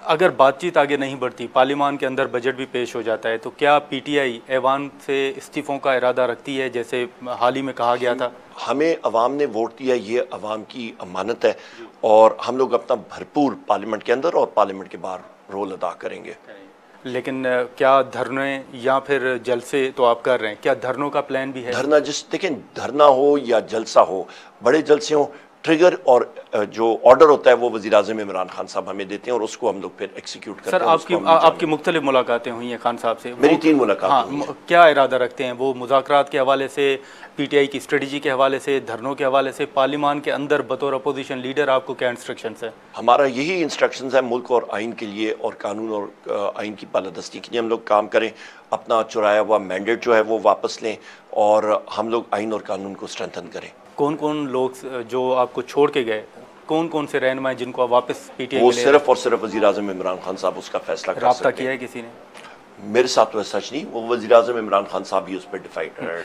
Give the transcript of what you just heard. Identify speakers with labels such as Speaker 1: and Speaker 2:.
Speaker 1: अगर बातचीत आगे नहीं बढ़ती, पार्लियामान के अंदर बजट भी पेश हो जाता है, तो क्या पीटीआई ऐवान से इस्तीफ़ों का इरादा रखती है, जैसे हाल ही में कहा गया था?
Speaker 2: हमें अवाम ने वोट दिया, ये अवाम की अमानत है और हम लोग अपना भरपूर पार्लियामेंट के अंदर और पार्लियामेंट के बाहर रोल अदा करेंगे।
Speaker 1: लेकिन क्या धरने या फिर जलसे तो आप कर रहे हैं, क्या धरनों का प्लान भी है?
Speaker 2: धरना, जिस देखें, धरना हो या जलसा हो, बड़े जलसे हो, ट्रिगर और जो ऑर्डर होता है वो वज़ीर-ए-आज़म इमरान खान साहब हमें देते हैं और उसको हम लोग फिर एग्जीक्यूट करते हैं।
Speaker 1: सर, आपकी मुख्तलिफ मुलाकातें हुई हैं खान साहब से?
Speaker 2: मेरी 3 मुलाकातें हुई हैं।
Speaker 1: क्या इरादा रखते हैं वो? मुज़ाकरात के हवाले से, पीटीआई की स्ट्रेटजी के हवाले से, धरनों के हवाले से, पार्लियामान के अंदर बतौर अपोजिशन लीडर आपको क्या इंस्ट्रक्शंस है?
Speaker 2: हमारा यही इंस्ट्रक्शंस है, मुल्क और आइन के लिए और कानून और आइन की बालादस्ती के लिए हम लोग काम करें, अपना चुराया हुआ मैंडेट जो है वो वापस लें और हम लोग आइन और कानून को स्ट्रेंथन करें।
Speaker 1: कौन कौन लोग जो आपको छोड़ के गए, कौन कौन से रहनुमा जिनको आप वापस पीटीआई
Speaker 2: वो सिर्फ और सिर्फ वज़ीर-ए-आज़म इमरान खान साहब उसका फैसला कर सकते हैं।
Speaker 1: राब्ता किया है किसी ने?
Speaker 2: मेरे साथ तो सच नहीं, वो वज़ीर-ए-आज़म इमरान खान साहब ही उस पर डिसाइड